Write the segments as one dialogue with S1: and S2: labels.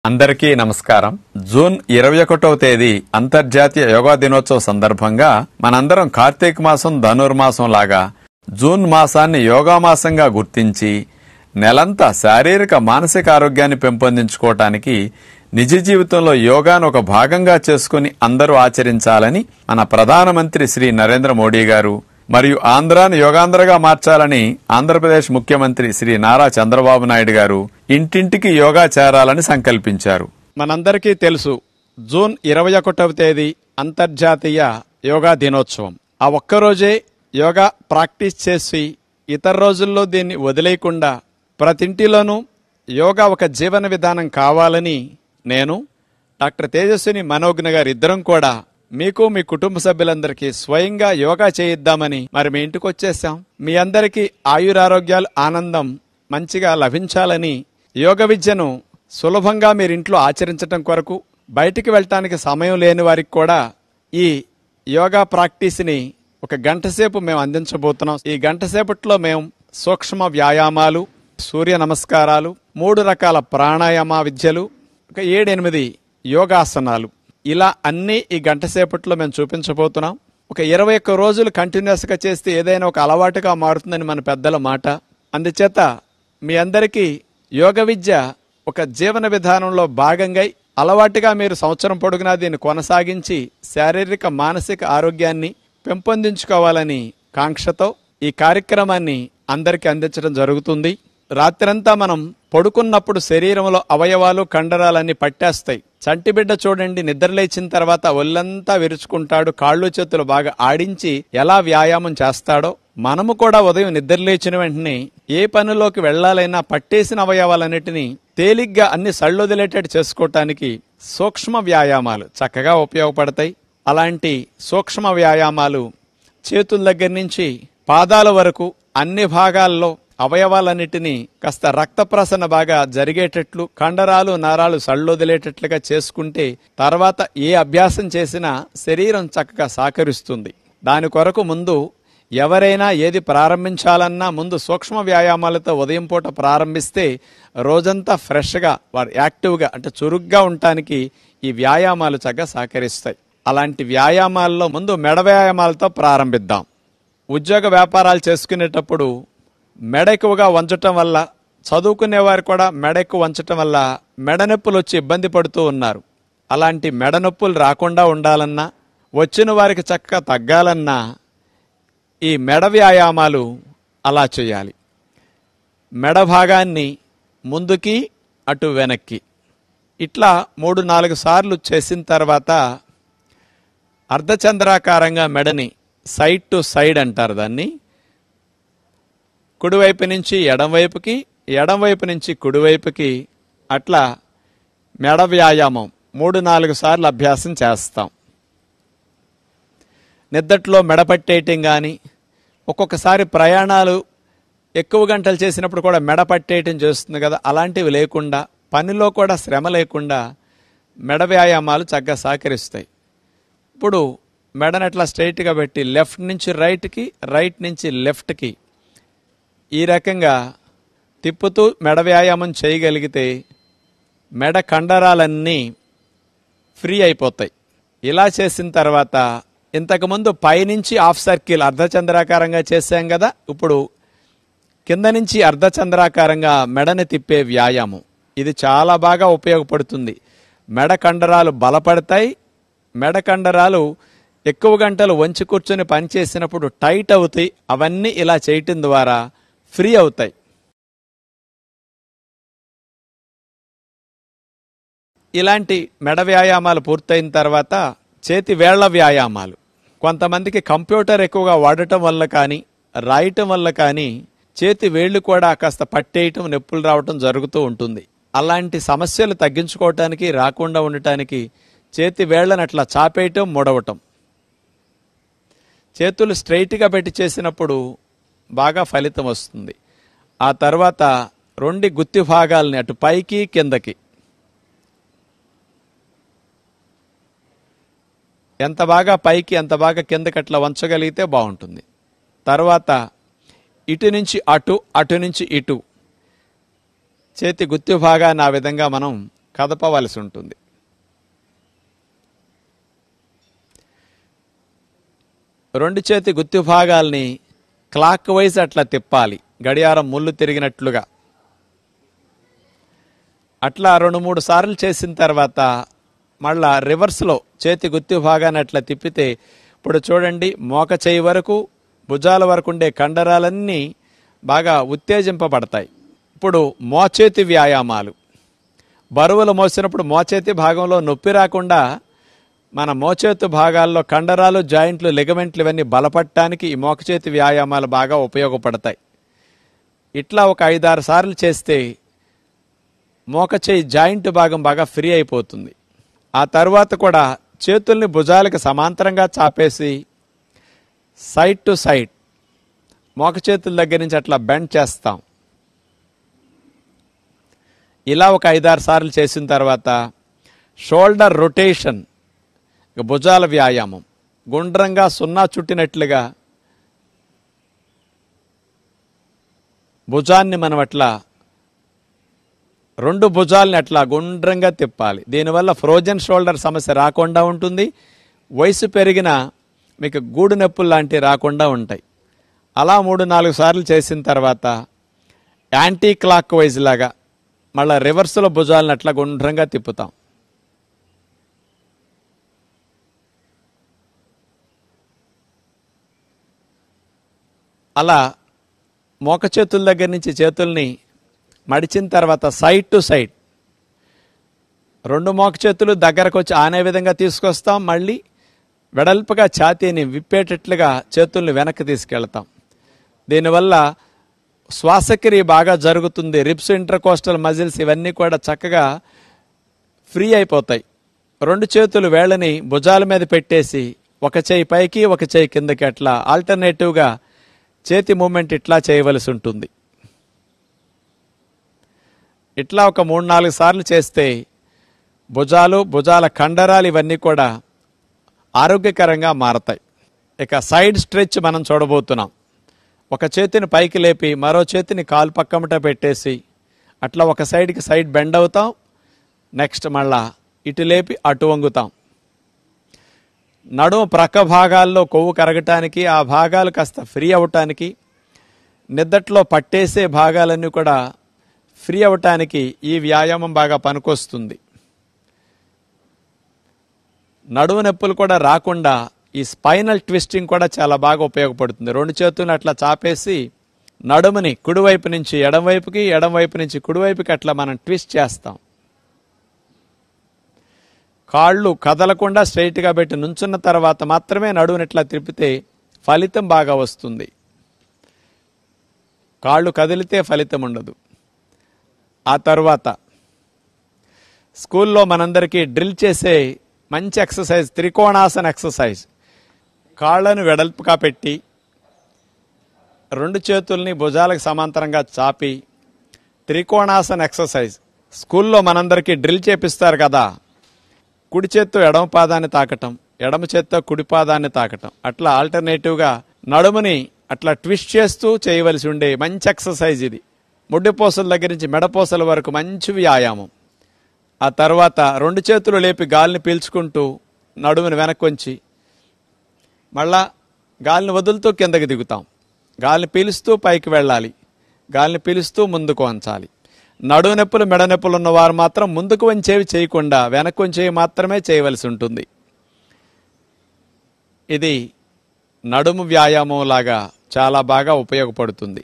S1: అందరికీ నమస్కారం. జూన్ 21వ తేదీ అంతర్జాతీయ యోగా దినోత్సవ సందర్భంగా మనందరం కార్తీక మాసం ధనుర్మాసం లాగా జూన్ మాసాన్ని యోగా మాసంగా గుర్తించి నెలంతా శారీరక మానసిక ఆరోగ్యాన్ని పెంపొందించుకోవటానికి నిజ జీవితంలో యోగాను ఒక భాగంగా చేసుకుని అందరూ ఆచరించాలని మన ప్రధానమంత్రి శ్రీ నరేంద్ర మోడీ గారు మరియు ఆంధ్రాను యోగాంధ్రగా మార్చాలని ఆంధ్రప్రదేశ్ ముఖ్యమంత్రి శ్రీ నారా చంద్రబాబు నాయుడు గారు ఇంటింటికి యోగా చేరాలని సంకల్పించారు. మనందరికీ తెలుసు, జూన్ 21వ తేదీ అంతర్జాతీయ యోగా దినోత్సవం. ఆ ఒక్కరోజే యోగా ప్రాక్టీస్ చేసి ఇతర రోజుల్లో దీన్ని వదిలేయకుండా ప్రతింటిలోనూ యోగా ఒక జీవన విధానం కావాలని నేను డాక్టర్ తేజస్విని మనోజ్ఞ గారు ఇద్దరం కూడా మీకు మీ కుటుంబ సభ్యులందరికీ స్వయంగా యోగా చేయిద్దామని మరి మీ ఇంటికి వచ్చేసాం. మీ అందరికీ ఆయురారోగ్యాలు ఆనందం మంచిగా లభించాలని యోగ విద్యను సులభంగా మీరు ఇంట్లో ఆచరించడం కొరకు బయటికి వెళ్ళటానికి సమయం లేని వారికి కూడా ఈ యోగా ప్రాక్టీస్ని ఒక గంట సేపు మేము అందించబోతున్నాం. ఈ గంట సేపట్లో మేము సూక్ష్మ వ్యాయామాలు, సూర్య నమస్కారాలు, 3 రకాల ప్రాణాయామ విద్యలు, ఒక 7-8 యోగాసనాలు, ఇలా అన్నీ ఈ గంట సేపట్లో మేము చూపించబోతున్నాం. ఒక 21 రోజులు కంటిన్యూస్గా చేస్తే ఏదైనా ఒక అలవాటుగా మారుతుందని మన పెద్దల మాట. అందుచేత మీ అందరికీ యోగ విద్య ఒక జీవన విధానంలో భాగంగా అలవాటుగా మీరు సంవత్సరం పొడుగునా దీన్ని కొనసాగించి శారీరక మానసిక ఆరోగ్యాన్ని పెంపొందించుకోవాలని కాంక్షతో ఈ కార్యక్రమాన్ని అందరికీ అందించడం జరుగుతుంది. రాత్రంతా మనం పడుకున్నప్పుడు శరీరంలో అవయవాలు కండరాలన్నీ పట్టేస్తాయి. చంటిబిడ్డ చూడండి, నిద్రలేచిన తర్వాత ఒళ్ళంతా విరుచుకుంటాడు, కాళ్ళు చేతులు బాగా ఆడించి ఎలా వ్యాయామం చేస్తాడో మనము కూడా ఉదయం నిద్రలేచిన వెంటనే ఏ పనిలోకి వెళ్లాలైనా పట్టేసిన అవయవాలన్నిటినీ తేలిగ్గా అన్ని సళ్ళొదిలేటట్టు చేసుకోవటానికి సూక్ష్మ వ్యాయామాలు చక్కగా ఉపయోగపడతాయి. అలాంటి సూక్ష్మ వ్యాయామాలు చేతుల దగ్గర నుంచి పాదాల వరకు అన్ని భాగాల్లో అవయవాలన్నిటినీ కాస్త రక్త ప్రసరణ బాగా జరిగేటట్లు, కండరాలు నరాలు సళ్ళొదిలేటట్లుగా చేసుకుంటే తర్వాత ఏ అభ్యాసం చేసినా శరీరం చక్కగా సహకరిస్తుంది. దాని కొరకు ముందు ఎవరైనా ఏది ప్రారంభించాలన్నా ముందు సూక్ష్మ వ్యాయామాలతో ఉదయం పూట ప్రారంభిస్తే రోజంతా ఫ్రెష్గా వారు యాక్టివ్గా అంటే చురుగ్గా ఉండటానికి ఈ వ్యాయామాలు చక్కగా సహకరిస్తాయి. అలాంటి వ్యాయామాల్లో ముందు మెడ వ్యాయామాలతో ప్రారంభిద్దాం. ఉద్యోగ వ్యాపారాలు చేసుకునేటప్పుడు మెడ ఎక్కువగా వంచటం వల్ల, చదువుకునేవారు కూడా మెడ ఎక్కువ వంచటం వల్ల మెడ నొప్పులు వచ్చి ఇబ్బంది పడుతూ ఉన్నారు. అలాంటి మెడ నొప్పులు రాకుండా ఉండాలన్నా, వచ్చిన వారికి చక్కగా తగ్గాలన్నా ఈ మెడ వ్యాయామాలు అలా చేయాలి. మెడ భాగాన్ని ముందుకి అటు వెనక్కి ఇట్లా 3-4 సార్లు చేసిన తర్వాత అర్ధచంద్రాకారంగా మెడని సైడ్ టు సైడ్ అంటారు దాన్ని, కుడివైపు నుంచి ఎడంవైపుకి, ఎడంవైపు నుంచి కుడివైపుకి అట్లా మెడ వ్యాయామం 3-4 సార్లు అభ్యాసం చేస్తాం. నిద్దట్లో మెడ పట్టేయటం కానీ, ఒక్కొక్కసారి ప్రయాణాలు ఎక్కువ గంటలు చేసినప్పుడు కూడా మెడ పట్టేయటం చేస్తుంది కదా, అలాంటివి లేకుండా పనిలో కూడా శ్రమ లేకుండా మెడ వ్యాయామాలు చక్కగా సహకరిస్తాయి. ఇప్పుడు మెడను అట్లా స్ట్రైట్గా పెట్టి లెఫ్ట్ నుంచి రైట్కి, రైట్ నుంచి లెఫ్ట్కి ఈ రకంగా తిప్పుతూ మెడ వ్యాయామం చేయగలిగితే మెడ కండరాలన్నీ ఫ్రీ అయిపోతాయి. ఇలా చేసిన తర్వాత ఇంతకుముందు పైనుంచి హాఫ్ సర్కిల్ అర్ధచంద్రాకారంగా చేశాం కదా, ఇప్పుడు కింద నుంచి అర్ధచంద్రాకారంగా మెడని తిప్పే వ్యాయామం ఇది చాలా బాగా ఉపయోగపడుతుంది. మెడ కండరాలు బలపడతాయి. మెడ కండరాలు ఎక్కువ గంటలు వంచి కూర్చొని పనిచేసినప్పుడు టైట్ అవుతాయి. అవన్నీ ఇలా చేయటం ద్వారా ఫ్రీ అవుతాయి. ఇలాంటి మెడ వ్యాయామాలు పూర్తయిన తర్వాత చేతి వేళ్ల వ్యాయామాలు. కొంతమందికి కంప్యూటర్ ఎక్కువగా వాడటం వల్ల కానీ, రాయటం వల్ల కానీ చేతి వేళ్లు కూడా కాస్త పట్టేయటం, నొప్పులు రావటం జరుగుతూ ఉంటుంది. అలాంటి సమస్యలు తగ్గించుకోవటానికి, రాకుండా ఉండటానికి చేతి వేళ్లను అట్లా చాపేయటం, ముడవటం. చేతులు స్ట్రైట్గా పెట్టి చేసినప్పుడు బాగా ఫలితం వస్తుంది. ఆ తర్వాత 2 గుత్తి భాగాలని అటు పైకి కిందకి ఎంత బాగా పైకి ఎంత బాగా కిందకి అట్లా వంచగలిగితే బాగుంటుంది. తర్వాత ఇటు నుంచి అటు, అటు నుంచి ఇటు చేతి గుత్తి భాగాన్ని ఆ విధంగా మనం కదపవలసి ఉంటుంది. రెండు చేతి గుత్తి భాగాల్ని క్లాక్ వైజ్ అట్లా తిప్పాలి, గడియారం ముళ్ళు తిరిగినట్లుగా. అట్లా 2-3 సార్లు చేసిన తర్వాత మళ్ళా రివర్స్లో చేతి గుత్తి భాగాన్ని అట్లా తిప్పితే ఇప్పుడు చూడండి, మోక చేయి వరకు భుజాల వరకు ఉండే కండరాలన్నీ బాగా ఉత్తేజింపబడతాయి. ఇప్పుడు మోచేతి వ్యాయామాలు. బరువులు మోసినప్పుడు మోచేతి భాగంలో నొప్పి రాకుండా మన మోచేతి భాగాల్లో కండరాలు, జాయింట్లు, లిగమెంట్లు ఇవన్నీ బలపడటానికి ఈ మోకచేతి వ్యాయామాలు బాగా ఉపయోగపడతాయి. ఇట్లా ఒక 5-6 సార్లు చేస్తే మోకచేయి జాయింట్ భాగం బాగా ఫ్రీ అయిపోతుంది. ఆ తర్వాత కూడా చేతుల్ని భుజాలకు సమాంతరంగా చాపేసి సైడ్ టు సైడ్ మోకచేతుల దగ్గర నుంచి అట్లా బెండ్ చేస్తాం. ఇలా ఒక 5-6 సార్లు చేసిన తర్వాత షోల్డర్ రొటేషన్, భుజాల వ్యాయామం. గుండ్రంగా సున్నా చుట్టినట్లుగా భుజాన్ని మనం అట్లా 2 భుజాలని అట్లా గుండ్రంగా తిప్పాలి. దీనివల్ల ఫ్రోజన్ షోల్డర్ సమస్య రాకుండా ఉంటుంది. వయసు పెరిగిన మీకు గూడు నొప్పులు లాంటివి రాకుండా ఉంటాయి. అలా 3-4 సార్లు చేసిన తర్వాత యాంటీ క్లాక్ వైజ్ లాగా మళ్ళీ రివర్స్లో భుజాలను అట్లా గుండ్రంగా తిప్పుతాం. అలా మోక చేతుల దగ్గర నుంచి చేతుల్ని మడిచిన తర్వాత సైడ్ టు సైడ్ 2 మోక చేతులు దగ్గరకు వచ్చి ఆనే విధంగా తీసుకొస్తాం. మళ్ళీ వెడల్పుగా ఛాతీని విప్పేటట్లుగా చేతుల్ని వెనక్కి తీసుకెళ్తాం. దీనివల్ల శ్వాసక్రియ బాగా జరుగుతుంది. రిబ్స్, ఇంటర్కోస్టల్ మజిల్స్ ఇవన్నీ కూడా చక్కగా ఫ్రీ అయిపోతాయి. 2 చేతులు వేళ్ళని భుజాల మీద పెట్టేసి ఒక చేయి పైకి ఒక చేయి కిందకి అట్లా ఆల్టర్నేటివ్గా చేతి మూమెంట్ ఇట్లా చేయవలసి ఉంటుంది. ఇట్లా ఒక 3-4 సార్లు చేస్తే భుజాలు, భుజాల కండరాలు ఇవన్నీ కూడా ఆరోగ్యకరంగా మారతాయి. ఇక సైడ్ స్ట్రెచ్ మనం చూడబోతున్నాం. ఒక చేతిని పైకి లేపి మరో చేతిని కాలు పక్కమట పెట్టేసి అట్లా ఒక సైడ్కి సైడ్ బెండ్ అవుతాం. నెక్స్ట్ మళ్ళా ఇటు లేపి అటు వంగుతాం. నడుము ప్రక్క భాగాల్లో కొవ్వు కరగటానికి, ఆ భాగాలు కాస్త ఫ్రీ అవ్వటానికి, నిద్దట్లో పట్టేసే భాగాలన్నీ కూడా ఫ్రీ అవ్వటానికి ఈ వ్యాయామం బాగా పనికొస్తుంది. నడుము నొప్పులు కూడా రాకుండా ఈ స్పైనల్ ట్విస్టింగ్ కూడా చాలా బాగా ఉపయోగపడుతుంది. 2 చేతులను అట్లా చాపేసి నడుముని కుడివైపు నుంచి ఎడమవైపుకి, ఎడమవైపు నుంచి కుడివైపుకి అట్లా మనం ట్విస్ట్ చేస్తాం. కాళ్ళు కదలకుండా స్ట్రైట్గా పెట్టి నుంచున్న తర్వాత మాత్రమే నడుముని ఇట్లా తిప్పితే ఫలితం బాగా వస్తుంది. కాళ్ళు కదిలితే ఫలితం ఉండదు. ఆ తర్వాత స్కూల్లో మనందరికీ డ్రిల్ చేసే మంచి ఎక్సర్సైజ్ త్రికోణాసన ఎక్సర్సైజ్. కాళ్ళను వెడల్పుగా పెట్టి 2 చేతుల్ని భుజాలకు సమాంతరంగా చాపి త్రికోణాసన ఎక్సర్సైజ్. స్కూల్లో మనందరికీ డ్రిల్ చేపిస్తారు కదా, కుడి చేత్తో ఎడమ పాదాన్ని తాకటం, ఎడమ చేత్తో కుడి పాదాన్ని తాకటం, అట్లా ఆల్టర్నేటివ్గా నడుముని అట్లా ట్విస్ట్ చేస్తూ చేయవలసి ఉండే మంచి ఎక్సర్సైజ్ ఇది. ముడ్డిపోసల దగ్గర నుంచి మెడపోసల వరకు మంచి వ్యాయామం. ఆ తర్వాత 2 చేతులు లేపి గాలిని పీల్చుకుంటూ నడుముని వెనక్కి వంచి మళ్ళా గాలిని వదులుతూ కిందకి దిగుతాం. గాలిని పీలుస్తూ పైకి వెళ్ళాలి, గాలిని పీలుస్తూ ముందుకు వంచాలి. నడుము నొప్పులు, మెడ నొప్పులు ఉన్నవారు మాత్రం ముందుకు వంచేవి చేయకుండా వెనక్కి వంచేవి మాత్రమే చేయవలసి ఉంటుంది. ఇది నడుము వ్యాయామం లాగా చాలా బాగా ఉపయోగపడుతుంది.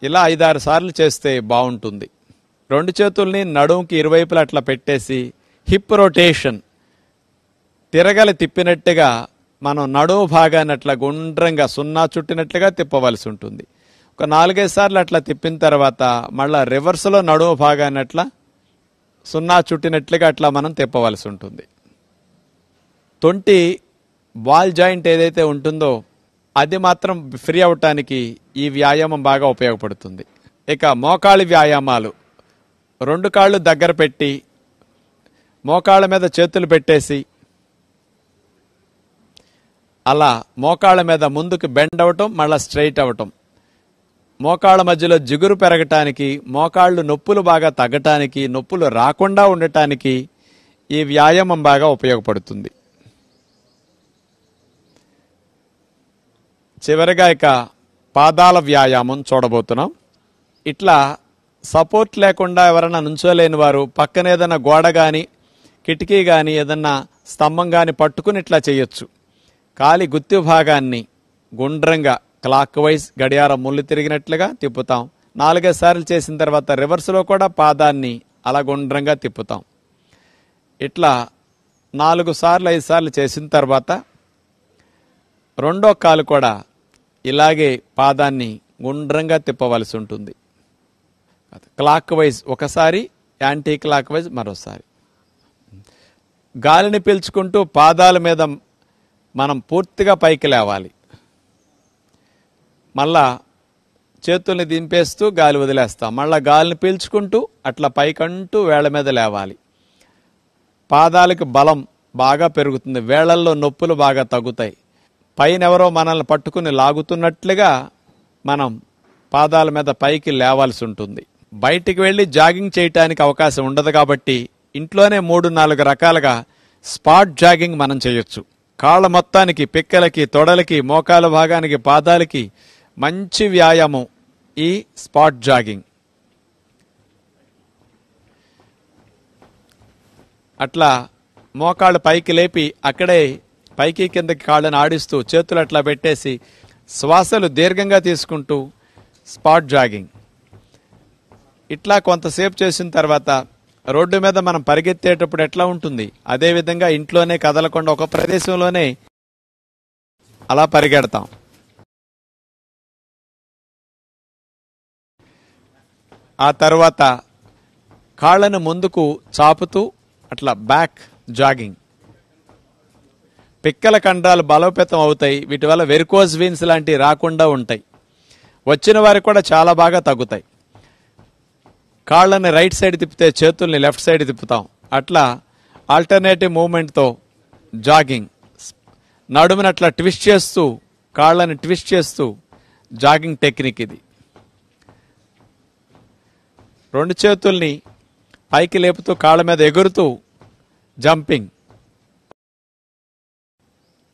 S1: ఇలా 5-6 సార్లు చేస్తే బాగుంటుంది. 2 చేతుల్ని నడుముకి ఇరువైపులా అట్లా పెట్టేసి హిప్ రొటేషన్, తిరగలి తిప్పినట్టుగా మనం నడుము భాగాన్ని అట్లా గుండ్రంగా సున్నా చుట్టినట్లుగా తిప్పవలసి ఉంటుంది. ఒక 4-5 సార్లు అట్లా తిప్పిన తర్వాత మళ్ళా రివర్స్లో నడుము భాగాన్ని అట్లా సున్నా చుట్టినట్లుగా అట్లా మనం తిప్పవలసి ఉంటుంది. తొంటి బాల్ జాయింట్ ఏదైతే ఉంటుందో అది మాత్రం ఫ్రీ అవటానికి ఈ వ్యాయామం బాగా ఉపయోగపడుతుంది. ఇక మోకాళ్ళ వ్యాయామాలు. 2 కాళ్ళు దగ్గర పెట్టి మోకాళ్ళ మీద చేతులు పెట్టేసి అలా మోకాళ్ళ మీద ముందుకు బెండ్ అవటం, మళ్ళీ స్ట్రైట్ అవటం. మోకాళ్ళ మధ్యలో జిగురు పెరగటానికి, మోకాళ్ళు నొప్పులు బాగా తగ్గటానికి, నొప్పులు రాకుండా ఉండటానికి ఈ వ్యాయామం బాగా ఉపయోగపడుతుంది. చివరిగా ఇక పాదాల వ్యాయామం చూడబోతున్నాం. ఇట్లా సపోర్ట్ లేకుండా ఎవరైనా నుంచోలేని వారు పక్కన ఏదైనా గోడ కానీ కిటికీ కానీ ఏదన్నా స్తంభం కానీ పట్టుకుని ఇట్లా చేయొచ్చు. కాలి గుత్తి భాగాన్ని గుండ్రంగా క్లాక్ వైజ్ గడియారం ముళ్ళు తిరిగినట్లుగా తిప్పుతాం. 4-5 సార్లు చేసిన తర్వాత రివర్స్లో కూడా పాదాన్ని అలా గుండ్రంగా తిప్పుతాం. ఇట్లా 4 సార్లు 5 సార్లు చేసిన తర్వాత రెండో కాలు కూడా ఇలాగే పాదాన్ని గుండ్రంగా తిప్పవలసి ఉంటుంది. క్లాక్ వైజ్ ఒకసారి, యాంటీ క్లాక్ వైజ్ మరోసారి. గాలిని పీల్చుకుంటూ పాదాల మీద మనం పూర్తిగా పైకి లేవాలి. మళ్ళా చేతుల్ని దింపేస్తూ గాలి వదిలేస్తాం. మళ్ళా గాలిని పీల్చుకుంటూ అట్లా పైకంటూ వేళ్ల మీద లేవాలి. పాదాలకు బలం బాగా పెరుగుతుంది, వేళ్లల్లో నొప్పులు బాగా తగ్గుతాయి. పైన ఎవరో మనల్ని పట్టుకుని లాగుతున్నట్లుగా మనం పాదాల మీద పైకి లేవాల్సి ఉంటుంది. బయటికి వెళ్ళి జాగింగ్ చేయటానికి అవకాశం ఉండదు కాబట్టి ఇంట్లోనే 3-4 రకాలుగా స్పాట్ జాగింగ్ మనం చేయొచ్చు. కాళ్ళ మొత్తానికి, పిక్కలకి, తొడలకి, మోకాల భాగానికి, పాదాలకి మంచి వ్యాయామం ఈ స్పాట్ జాగింగ్. అట్లా మోకాళ్ళు పైకి లేపి అక్కడే పైకి కిందకి కాళ్ళని ఆడిస్తూ చేతులు అట్లా పెట్టేసి శ్వాసలు దీర్ఘంగా తీసుకుంటూ స్పాట్ జాగింగ్. ఇట్లా కొంతసేపు చేసిన తర్వాత రోడ్డు మీద మనం పరిగెత్తేటప్పుడు ఎట్లా ఉంటుంది అదేవిధంగా ఇంట్లోనే కదలకుండా ఒక ప్రదేశంలోనే అలా పరిగెడతాం. ఆ తర్వాత కాళ్ళను ముందుకు చాపుతూ అట్లా బ్యాక్ జాగింగ్. పిక్కల కండరాలు బలోపేతం అవుతాయి. వీటి వల్ల వెరికోజ్ వీన్స్ లాంటివి రాకుండా ఉంటాయి. వచ్చిన వారికి కూడా చాలా బాగా తగ్గుతాయి. కాళ్ళని రైట్ సైడ్ తిప్పితే చేతుల్ని లెఫ్ట్ సైడ్ తిప్పుతాం. అట్లా ఆల్టర్నేటివ్ మూమెంట్తో జాగింగ్. నడుముని అట్లా ట్విస్ట్ చేస్తూ, కాళ్ళని ట్విస్ట్ చేస్తూ జాగింగ్ టెక్నిక్ ఇది. 2 చేతుల్ని పైకి లేపుతూ కాళ్ళ మీద ఎగురుతూ జంపింగ్.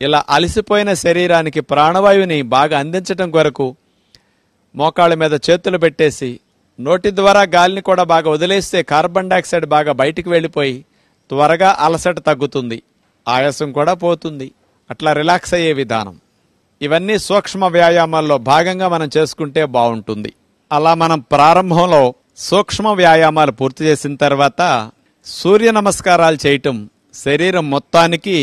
S1: ఇలా అలసిపోయిన శరీరానికి ప్రాణవాయువుని బాగా అందించడం కొరకు మోకాళ్ళ మీద చేతులు పెట్టేసి నోటి ద్వారా గాలిని కూడా బాగా వదిలేస్తే కార్బన్ డైఆక్సైడ్ బాగా బయటికి వెళ్ళిపోయి త్వరగా అలసట తగ్గుతుంది, ఆయాసం కూడా పోతుంది. అట్లా రిలాక్స్ అయ్యే విధానం. ఇవన్నీ సూక్ష్మ వ్యాయామాల్లో భాగంగా మనం చేసుకుంటే బాగుంటుంది. అలా మనం ప్రారంభంలో సూక్ష్మ వ్యాయామాలు పూర్తి చేసిన తర్వాత సూర్య నమస్కారాలు చేయటం శరీరం మొత్తానికి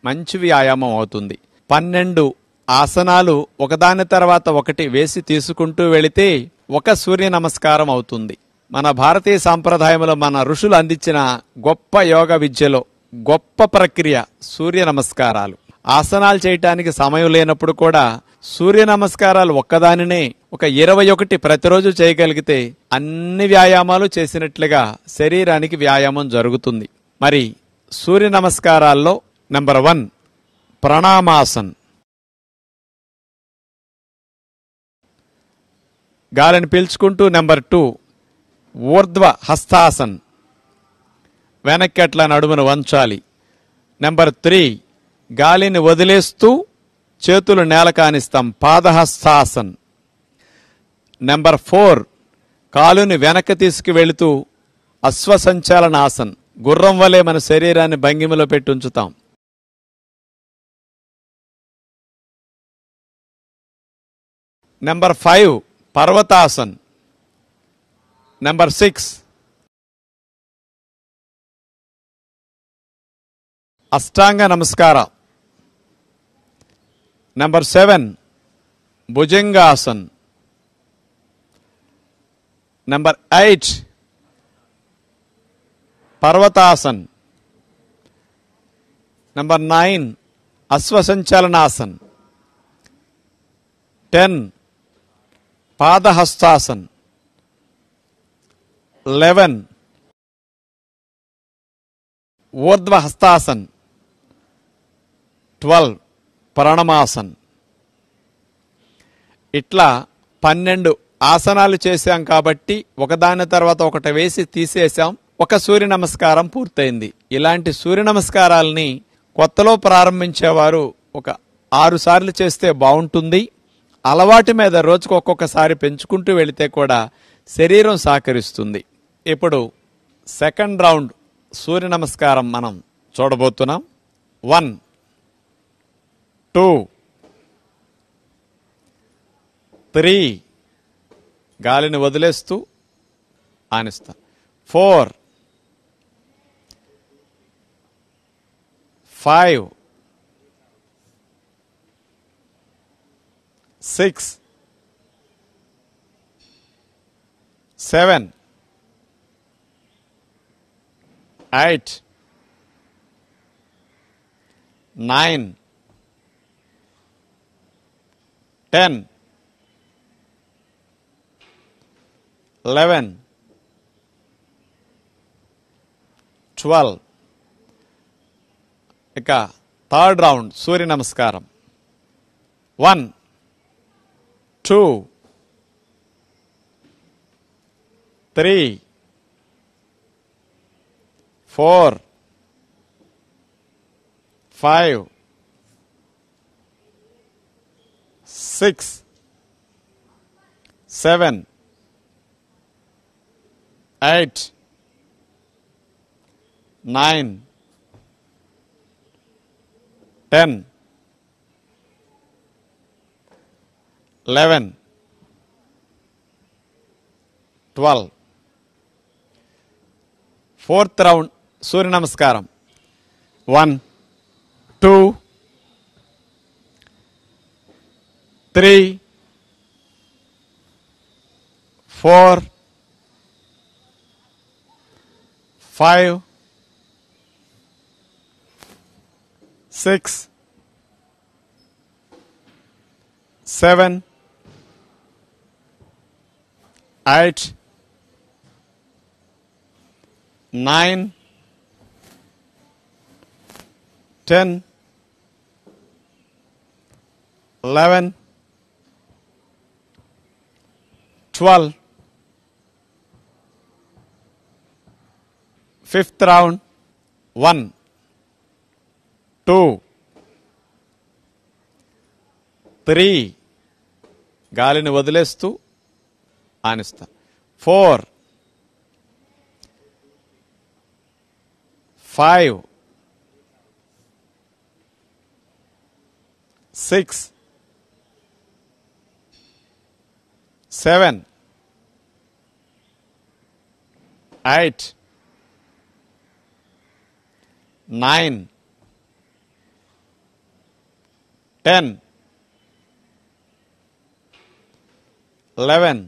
S1: మంచి వ్యాయామం అవుతుంది. 12 ఆసనాలు ఒకదాని తర్వాత ఒకటి వేసి తీసుకుంటూ వెళితే ఒక సూర్య నమస్కారం అవుతుంది. మన భారతీయ సాంప్రదాయంలో మన ఋషులు అందించిన గొప్ప యోగ విద్యలో గొప్ప ప్రక్రియ సూర్య నమస్కారాలు. ఆసనాలు చేయటానికి సమయం లేనప్పుడు కూడా సూర్య నమస్కారాలు ఒక్కదానినే ఒక 21 ప్రతిరోజు చేయగలిగితే అన్ని వ్యాయామాలు చేసినట్లుగా శరీరానికి వ్యాయామం జరుగుతుంది. మరి సూర్య నమస్కారాల్లో నెంబర్ 1 ప్రణామాసన్. గాలిని పీల్చుకుంటూ. నెంబర్ 2 ఊర్ధ్వ హస్తాసన్, వెనక్కి అట్లా నడుమును వంచాలి. నెంబర్ 3 గాలిని వదిలేస్తూ చేతులు నేల కానిస్తాం, పాదహస్తాసన్. నెంబర్ 4 కాలుని వెనక్కి తీసుకువెళుతూ అశ్వసంచాలనాసన్, గుర్రం వలె మన శరీరాన్ని భంగిమలో పెట్టి ఉంచుతాం. Number 5 పర్వతాసన్. Number 6 Ashtanga Namaskara. Number 7 Bhujangasan. Number 8 Parvatasan. Number 9 Ashwasanchalanasan. 10 Padahastasan. 11 Urdhva Hastasan. 12 Pranamasan. ఇట్లా 12 ఆసనాలు చేశాం కాబట్టి ఒకదాని తర్వాత ఒకటి వేసి తీసేశాం. ఒక సూర్య నమస్కారం పూర్తయింది. ఇలాంటి సూర్య నమస్కారాలని కొత్తలో ప్రారంభించేవారు ఒక 6 సార్లు చేస్తే బాగుంటుంది. అలవాటు మీద రోజుకు ఒక్కొక్కసారి పెంచుకుంటూ వెళితే కూడా శరీరం సహకరిస్తుంది. ఇప్పుడు సెకండ్ రౌండ్ సూర్య నమస్కారం మనం చూడబోతున్నాం. 1 2 3 గాలిని వదిలేస్తూ ఆనిస్తా. 4 5 6 7 8 9 10 11 12. ఇక థర్డ్ రౌండ్ సూర్య నమస్కారం. 1 2 3 4 5 6 7 8 9 10 11 12. ఫోర్త్ రౌండ్ సూర్య నమస్కారం. 1 2 3 4 5 6 7 8 9 10 11 12. Fifth round. 1 2 3 గాలిని వదిలేస్తూ ఆనిస్తా. 4 5 6 7 8 9 10 11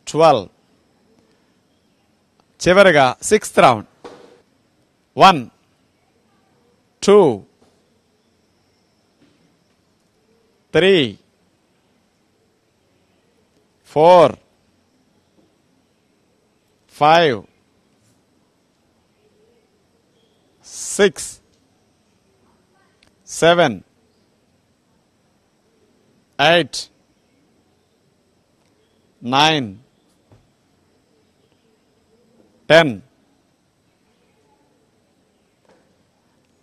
S1: 12. చివరిగా సిక్స్త్ రౌండ్. 1 2 3 4 5 6 7 8 9 10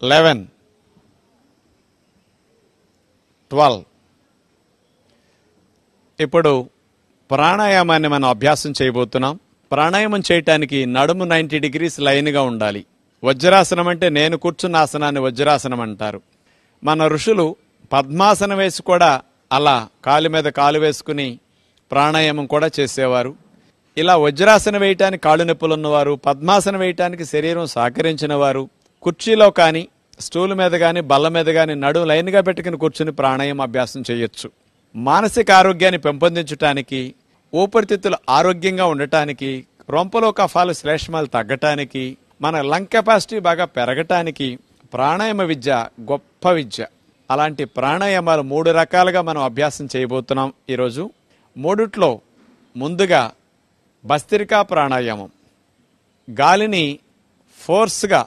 S1: 11 12. ఇప్పుడు ప్రాణాయామాన్ని మనం అభ్యాసం చేయబోతున్నాం. ప్రాణాయామం చేయటానికి నడుము 90 degrees లైన్గా ఉండాలి. వజ్రాసనం అంటే నేను కూర్చున్న ఆసనాన్ని వజ్రాసనం అంటారు. మన ఋషులు పద్మాసనం వేసి కూడా అలా కాలు మీద కాలు వేసుకుని ప్రాణాయామం కూడా చేసేవారు. ఇలా వజ్రాసనం వేయటానికి కాళ్ళు నొప్పులు ఉన్నవారు, పద్మాసనం వేయటానికి శరీరం సహకరించిన వారు కుర్చీలో కానీ స్టూల్ మీద కానీ బల్ల మీద కానీ నడుము లైన్గా పెట్టుకుని కూర్చుని ప్రాణాయామం అభ్యాసం చేయొచ్చు. మానసిక ఆరోగ్యాన్ని పెంపొందించడానికి, ఊపిరితిత్తులు ఆరోగ్యంగా ఉండటానికి, రొంపలో కఫాలు శ్లేష్మాలు తగ్గటానికి, మన లంగ్ కెపాసిటీ బాగా పెరగటానికి ప్రాణాయామ విద్య గొప్ప విద్య. అలాంటి ప్రాణాయామాలు 3 రకాలుగా మనం అభ్యాసం చేయబోతున్నాం ఈరోజు. 3ట్లో ముందుగా భస్త్రికా ప్రాణాయామం. గాలిని ఫోర్స్గా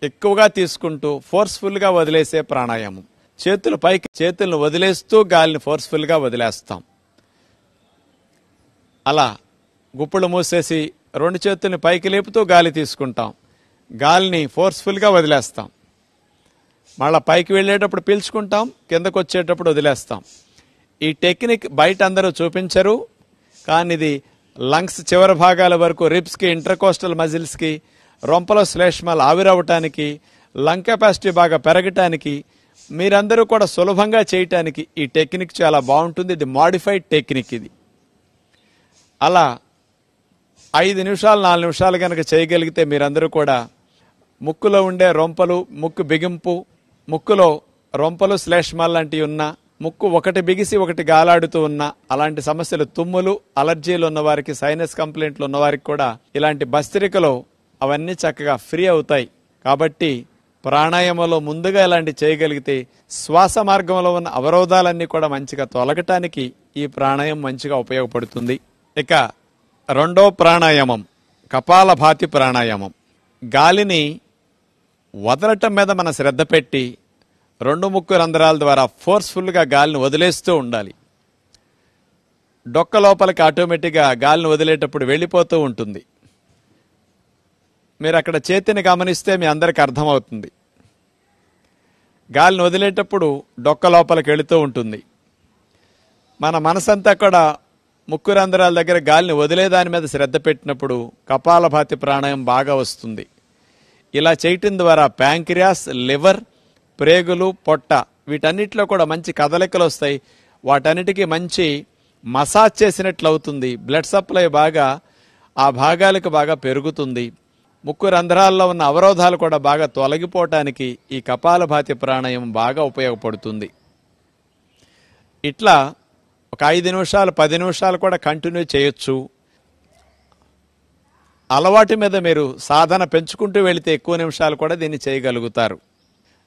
S1: ఎక్కువగా తీసుకుంటూ ఫోర్స్ఫుల్గా వదిలేసే ప్రాణాయామం. చేతులు పైకి, చేతులను వదిలేస్తూ గాలిని ఫోర్స్ఫుల్ గా వదిలేస్తాం. అలా గుప్పులు మూసేసి 2 చేతుల్ని పైకి లేపుతూ గాలి తీసుకుంటాం. గాలిని ఫోర్స్ఫుల్ గా వదిలేస్తాం. మళ్ళా పైకి వెళ్ళేటప్పుడు పీల్చుకుంటాం, కిందకు వచ్చేటప్పుడు వదిలేస్తాం. ఈ టెక్నిక్ బయట అందరూ చూపించరు, కానీ ఇది లంగ్స్ చివరి భాగాల వరకు, రిబ్స్కి, ఇంటర్కోస్టల్ మజిల్స్కి, రొంపలో శ్లేష్మాలు ఆవిరవటానికి, లంగ్ కెపాసిటీ బాగా పెరగటానికి, మీరందరూ కూడా సులభంగా చేయటానికి ఈ టెక్నిక్ చాలా బాగుంటుంది. ఇది మాడిఫైడ్ టెక్నిక్. ఇది అలా 5 నిమిషాలు 4 నిమిషాలు కనుక చేయగలిగితే మీరందరూ కూడా ముక్కులో ఉండే రొంపలు, ముక్కు బిగింపు, ముక్కులో రొంపలు శ్లేష్మాలు లాంటివి ఉన్నా, ముక్కు ఒకటి బిగిసి ఒకటి గాలాడుతూ ఉన్నా, అలాంటి సమస్యలు, తుమ్ములు, అలర్జీలు ఉన్నవారికి, సైనస్ కంప్లైంట్లు ఉన్నవారికి కూడా ఇలాంటి భస్త్రికలో అవన్నీ చక్కగా ఫ్రీ అవుతాయి. కాబట్టి ప్రాణాయామంలో ముందుగా ఇలాంటి చేయగలిగితే శ్వాస మార్గంలో ఉన్న అవరోధాలన్నీ కూడా మంచిగా తొలగటానికి ఈ ప్రాణాయామం మంచిగా ఉపయోగపడుతుంది. ఇక రెండో ప్రాణాయామం కపాలభాతి ప్రాణాయామం. గాలిని వదలటం మీద మన శ్రద్ధ పెట్టి 2 ముక్కు రంధ్రాల ద్వారా ఫోర్స్ఫుల్గా గాలిని వదిలేస్తూ ఉండాలి. డొక్క లోపలికి ఆటోమేటిక్గా గాలిని వదిలేటప్పుడు వెళ్ళిపోతూ ఉంటుంది. మీరు అక్కడ చేతిని గమనిస్తే మీ అందరికి అర్థమవుతుంది. గాలిని వదిలేటప్పుడు డొక్క లోపలికి వెళుతూ ఉంటుంది. మన మనసంతా కూడా ముక్కు రంధ్రాల దగ్గర గాలిని వదిలేదాని మీద శ్రద్ధ పెట్టినప్పుడు కపాలభాతి ప్రాణాయామం బాగా వస్తుంది. ఇలా చేయటం ద్వారా ప్యాంక్రియాస్, లివర్, ప్రేగులు, పొట్ట వీటన్నిటిలో కూడా మంచి కదలికలు వస్తాయి. వాటన్నిటికీ మంచి మసాజ్ చేసినట్లు అవుతుంది. బ్లడ్ సప్లై బాగా ఆ భాగాలకు బాగా పెరుగుతుంది. ముక్కు రంధ్రాల్లో ఉన్న అవరోధాలు కూడా బాగా తొలగిపోవటానికి ఈ కపాలభాతి ప్రాణాయామం బాగా ఉపయోగపడుతుంది. ఇట్లా ఒక 5 నిమిషాలు 10 నిమిషాలు కూడా కంటిన్యూ చేయొచ్చు. అలవాటు మీద మీరు సాధన పెంచుకుంటూ వెళితే ఎక్కువ నిమిషాలు కూడా దీన్ని చేయగలుగుతారు.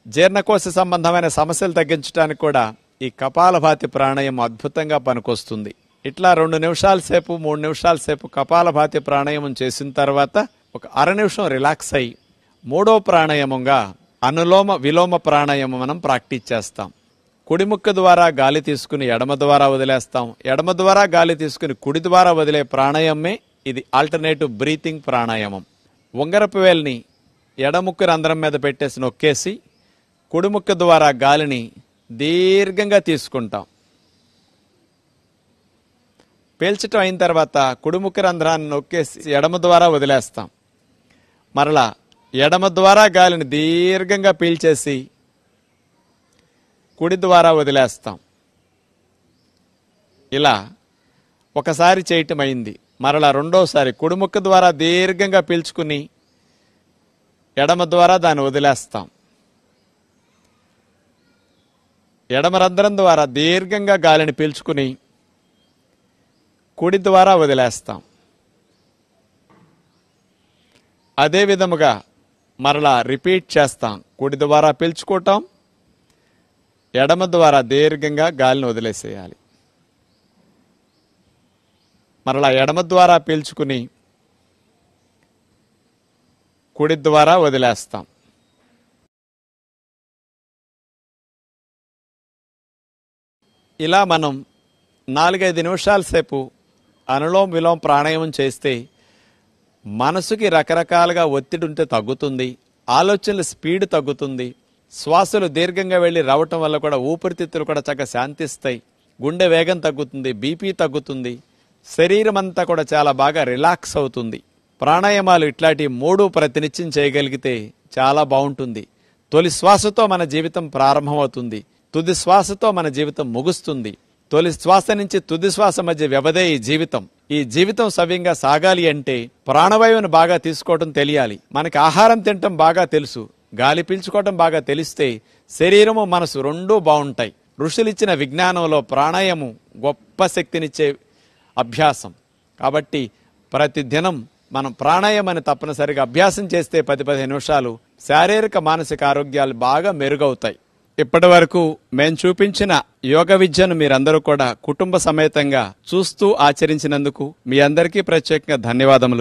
S1: జీర్ణకోశ సంబంధమైన సమస్యలు తగ్గించడానికి కూడా ఈ కపాలభాతి ప్రాణాయామం అద్భుతంగా పనికొస్తుంది. ఇట్లా 2 నిమిషాల సేపు 3 నిమిషాల సేపు కపాలభాతి ప్రాణాయామం చేసిన తర్వాత ఒక అర నిమిషం రిలాక్స్ అయ్యి మూడో ప్రాణాయామంగా అనులోమ విలోమ ప్రాణాయామం మనం ప్రాక్టీస్ చేస్తాం. కుడి ముక్కు ద్వారా గాలి తీసుకుని ఎడమ ద్వారా వదిలేస్తాం. ఎడమ ద్వారా గాలి తీసుకుని కుడి ద్వారా వదిలే ప్రాణాయామమే ఇది ఆల్టర్నేటివ్ బ్రీతింగ్ ప్రాణాయామం. ఉంగరపు వేలిని ఎడముక్కు రంధ్రం మీద పెట్టేసి నొక్కేసి కుడి ముక్కు ద్వారా గాలిని దీర్ఘంగా తీసుకుంటాం. పీల్చటం అయిన తర్వాత కుడి ముక్కు రంధ్రాన్ని నొక్కేసి ఎడమ ద్వారా వదిలేస్తాం. మరలా ఎడమ ద్వారా గాలిని దీర్ఘంగా పీల్చేసి కుడి ద్వారా వదిలేస్తాం. ఇలా ఒకసారి చేయటం అయింది. మరలా రెండోసారి కుడి ముక్కు ద్వారా దీర్ఘంగా పీల్చుకుని ఎడమ ద్వారా దాన్ని వదిలేస్తాం. ఎడమ రంధ్రం ద్వారా దీర్ఘంగా గాలిని పీల్చుకుని కుడి ద్వారా వదిలేస్తాం. అదే విధముగా మరలా రిపీట్ చేస్తాం. కుడి ద్వారా పీల్చుకోవటం, ఎడమ ద్వారా దీర్ఘంగా గాలిని వదిలేసేయాలి. మరలా ఎడమ ద్వారా పీల్చుకుని కుడి ద్వారా వదిలేస్తాం. ఇలా మనం 4-5 నిమిషాల సేపు అనులోమ విలోమ ప్రాణాయామం చేస్తే మనసుకి రకరకాలుగా ఒత్తిడి ఉంటే తగ్గుతుంది. ఆలోచనల స్పీడ్ తగ్గుతుంది. శ్వాసలు దీర్ఘంగా వెళ్ళి రావటం వల్ల కూడా ఊపిరితిత్తులు కూడా చక్కగా శాంతిస్తాయి. గుండె వేగం తగ్గుతుంది, బీపీ తగ్గుతుంది, శరీరం అంతా కూడా చాలా బాగా రిలాక్స్ అవుతుంది. ప్రాణాయామాలు ఇట్లాంటి 3 ప్రతినిత్యం చేయగలిగితే చాలా బాగుంటుంది. తొలి శ్వాసతో మన జీవితం ప్రారంభమవుతుంది, తుది శ్వాసతో మన జీవితం ముగుస్తుంది. తొలి శ్వాస నుంచి తుది శ్వాస మధ్య వ్యవధే ఈ జీవితం. ఈ జీవితం సవ్యంగా సాగాలి అంటే ప్రాణవాయువును బాగా తీసుకోవటం తెలియాలి. మనకి ఆహారం తినటం బాగా తెలుసు, గాలి పీల్చుకోవటం బాగా తెలిస్తే శరీరము మనసు రెండూ బాగుంటాయి. ఋషులిచ్చిన విజ్ఞానంలో ప్రాణాయామం గొప్ప శక్తినిచ్చే అభ్యాసం. కాబట్టి ప్రతిదినం మనం ప్రాణాయామాన్ని తప్పనిసరిగా అభ్యాసం చేస్తే 10-15 నిమిషాలు శారీరక మానసిక ఆరోగ్యాలు బాగా మెరుగవుతాయి. ఇప్పటి వరకు మేము చూపించిన యోగ విద్యను మీరందరూ కూడా కుటుంబ సమేతంగా చూస్తూ ఆచరించినందుకు మీ అందరికీ ప్రత్యేకంగా ధన్యవాదములు.